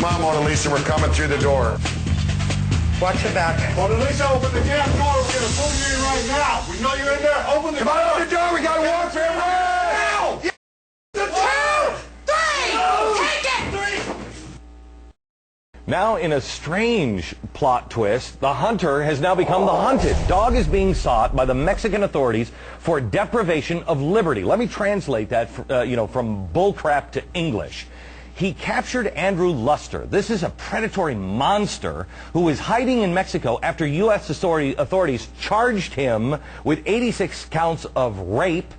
Come on, Mona Lisa, we're coming through the door. Watch your back. Mona Lisa, open the damn door. We're going to pull you in right now. We know you're in there. Open the door. Come on, open the door. We got to walk through. Now! The 2, 3! Take it! 3! Now, in a strange plot twist, the hunter has now become the hunted. Dog is being sought by the Mexican authorities for deprivation of liberty. Let me translate that, from bullcrap to English. He captured Andrew Luster. This is a predatory monster who is hiding in Mexico after U.S. authorities charged him with 86 counts of rape.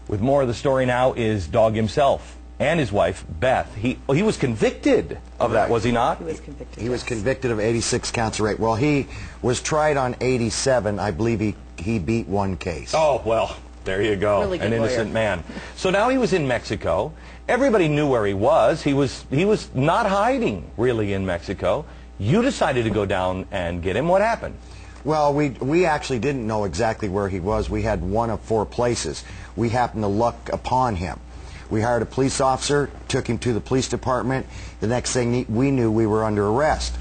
With more of the story now is Dog himself and his wife, Beth. He was convicted of that, was he not? He was convicted. He was convicted of 86 counts of rape. Well, he was tried on 87. I believe he beat one case. Oh, well, there you go. Really good An innocent lawyer. man. So now he was in Mexico. Everybody knew where he was. He was not hiding, really, in Mexico. You decided to go down and get him. What happened? Well, we actually didn't know exactly where he was. We had one of 4 places. We happened to luck upon him. We hired a police officer, took him to the police department. The next thing we knew, we were under arrest.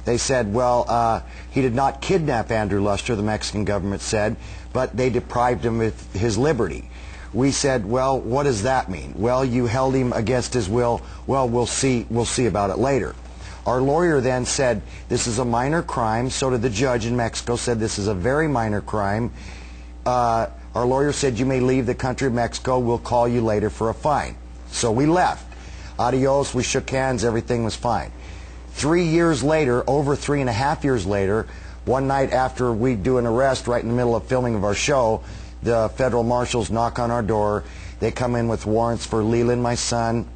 They said, well, he did not kidnap Andrew Luster, the Mexican government said, but they deprived him of his liberty. We said, well, what does that mean? Well, you held him against his will. Well, we'll see about it later. Our lawyer then said, this is a minor crime. So did the judge in Mexico, said this is a very minor crime. Our lawyer said, you may leave the country of Mexico. We'll call you later for a fine. So we left. Adios, we shook hands, everything was fine. 3 years later, over 3.5 years later, one night after we do an arrest right in the middle of filming of our show, the federal marshals knock on our door. They come in with warrants for Leland, my son,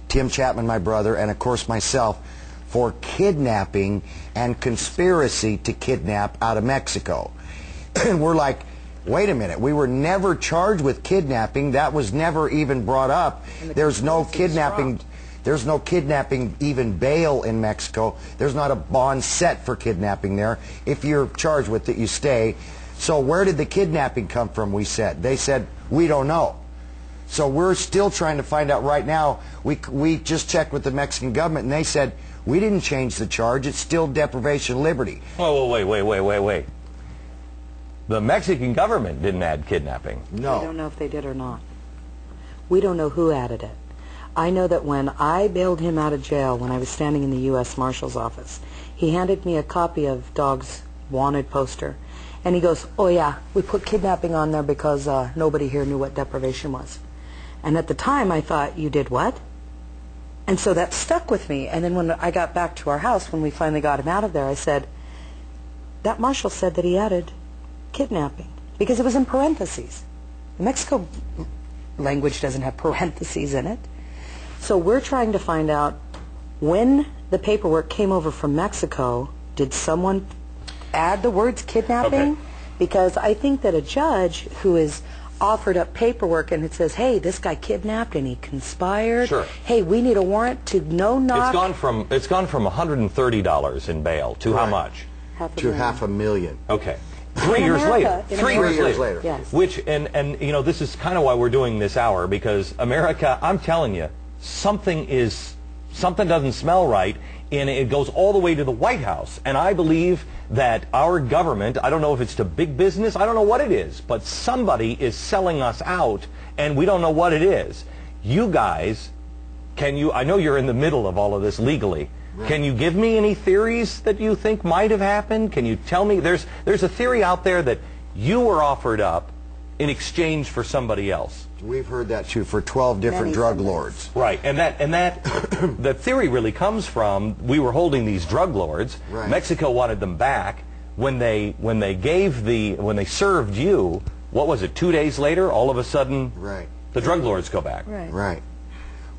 Tim Chapman, my brother, and of course myself, for kidnapping and conspiracy to kidnap out of Mexico. And we're like, wait a minute, we were never charged with kidnapping. That was never even brought up. There's no kidnapping. There's no kidnapping, even bail in Mexico. There's not a bond set for kidnapping there. If you're charged with it, you stay. So where did the kidnapping come from, we said. They said, we don't know. So we're still trying to find out right now. We just checked with the Mexican government, and they said, we didn't change the charge. It's still deprivation of liberty. Oh, wait. The Mexican government didn't add kidnapping. No. We don't know if they did or not. We don't know who added it. I know that when I bailed him out of jail, when I was standing in the U.S. Marshal's office, he handed me a copy of Dog's wanted poster. And he goes, oh yeah, we put kidnapping on there because nobody here knew what deprivation was. And at the time I thought, you did what? And so that stuck with me. And then when I got back to our house, when we finally got him out of there, I said, that marshal said that he added kidnapping because it was in parentheses. The Mexico language doesn't have parentheses in it. So we're trying to find out when the paperwork came over from Mexico, did someone add the words kidnapping? Okay. Because I think that a judge who is offered up paperwork and it says, hey, this guy kidnapped and he conspired. Sure. Hey, we need a warrant to no-knock. It's gone from $130 in bail to how much? To $500,000. Okay. 3 years later. In 3 America. years later. Yes. Which, and you know, this is kind of why we're doing this hour, because America, I'm telling you, something doesn't smell right, and it goes all the way to the White House. And I believe that our government, I don't know if it's to big business, I don't know what it is, but somebody is selling us out, and we don't know what it is. You guys, I know you're in the middle of all of this legally. Right. Can you give me any theories that you think might have happened? Can you tell me, there's a theory out there that you were offered up in exchange for somebody else. We've heard that too, for 12 different drug lords. Right, and that the theory really comes from, we were holding these drug lords. Right. Mexico wanted them back. When they served you, what was it? 2 days later, all of a sudden, right, the drug lords go back. Right. Right.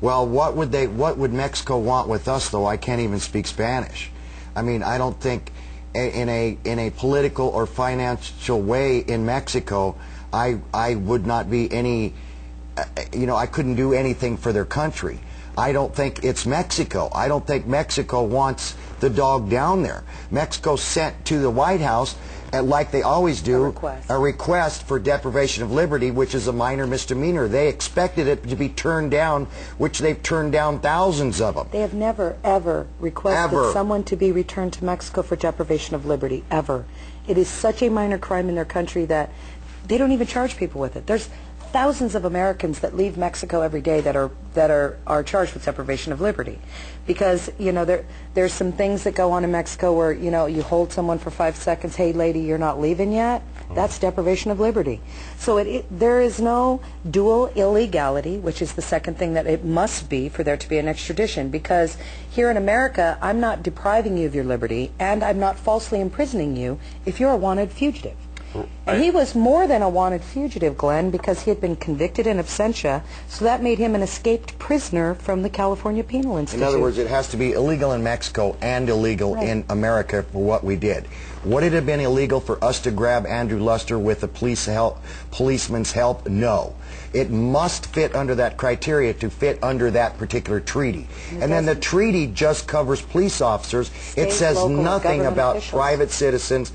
Well, what would Mexico want with us, though? I can't even speak Spanish. I mean, I don't think in a political or financial way in Mexico, I would not be any, I couldn't do anything for their country. I don't think it's Mexico. I don't think Mexico wants the dog down there. Mexico sent to the White House, like they always do, a request for deprivation of liberty, which is a minor misdemeanor. They expected it to be turned down, which they've turned down thousands of them. They have never, ever requested someone to be returned to Mexico for deprivation of liberty, ever. It is such a minor crime in their country that they don't even charge people with it. There's thousands of Americans that leave Mexico every day that are charged with deprivation of liberty, because there's some things that go on in Mexico where you hold someone for 5 seconds. Hey, lady, you're not leaving yet. That's deprivation of liberty. So there is no dual illegality, which is the second thing that it must be for there to be an extradition. Because here in America, I'm not depriving you of your liberty, and I'm not falsely imprisoning you if you're a wanted fugitive. And he was more than a wanted fugitive, Glenn, because he had been convicted in absentia, so that made him an escaped prisoner from the California Penal Institute. In other words, it has to be illegal in Mexico and illegal in America for what we did. Would it have been illegal for us to grab Andrew Luster with a policeman's help? No. It must fit under that criteria to fit under that particular treaty. And then the treaty just covers police officers. It says nothing about private citizens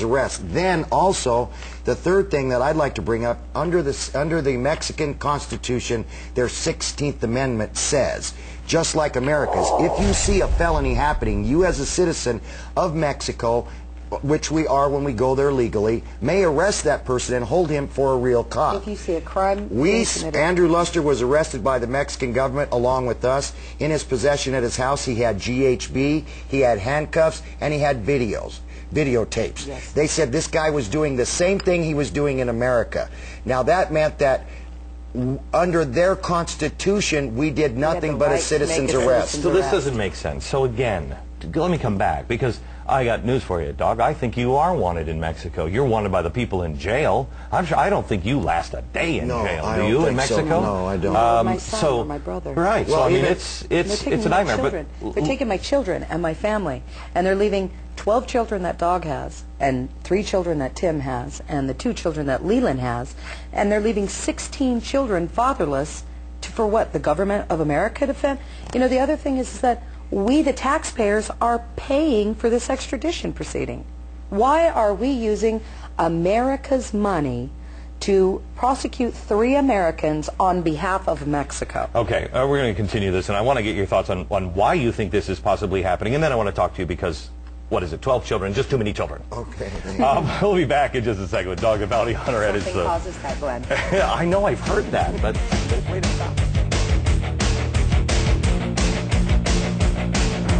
arrest. Then also, the third thing that I'd like to bring up, under the Mexican Constitution, their 16th Amendment says, just like America's, if you see a felony happening, you as a citizen of Mexico, which we are when we go there legally, may arrest that person and hold him for a real cause. If you see a crime Andrew Luster was arrested by the Mexican government along with us. In his possession at his house, he had GHB, he had handcuffs, and he had videotapes. Yes. They said this guy was doing the same thing he was doing in America. Now that meant that under their Constitution, we did nothing but a citizen's arrest. So this doesn't make sense. So again, let me come back, because I got news for you, dog. I think you are wanted in Mexico. You're wanted by the people in jail. I don't think you last a day in jail. Do you in Mexico? So. No, I don't. My son or my brother. Right. Well, so I mean, it's a nightmare. But they're taking my children and my family, and they're leaving 12 children that dog has, and 3 children that Tim has, and the 2 children that Leland has, and they're leaving 16 children fatherless for what? The government of America to defend? The other thing is that we, the taxpayers, are paying for this extradition proceeding. Why are we using America's money to prosecute 3 Americans on behalf of Mexico? Okay, we're going to continue this, and I want to get your thoughts on why you think this is possibly happening, and then I want to talk to you because, what is it, 12 children, just too many children. Okay. We'll be back in just a second with Dog and Bounty Hunter. Something causes that, Glenn. I know, I've heard that, but wait a minute.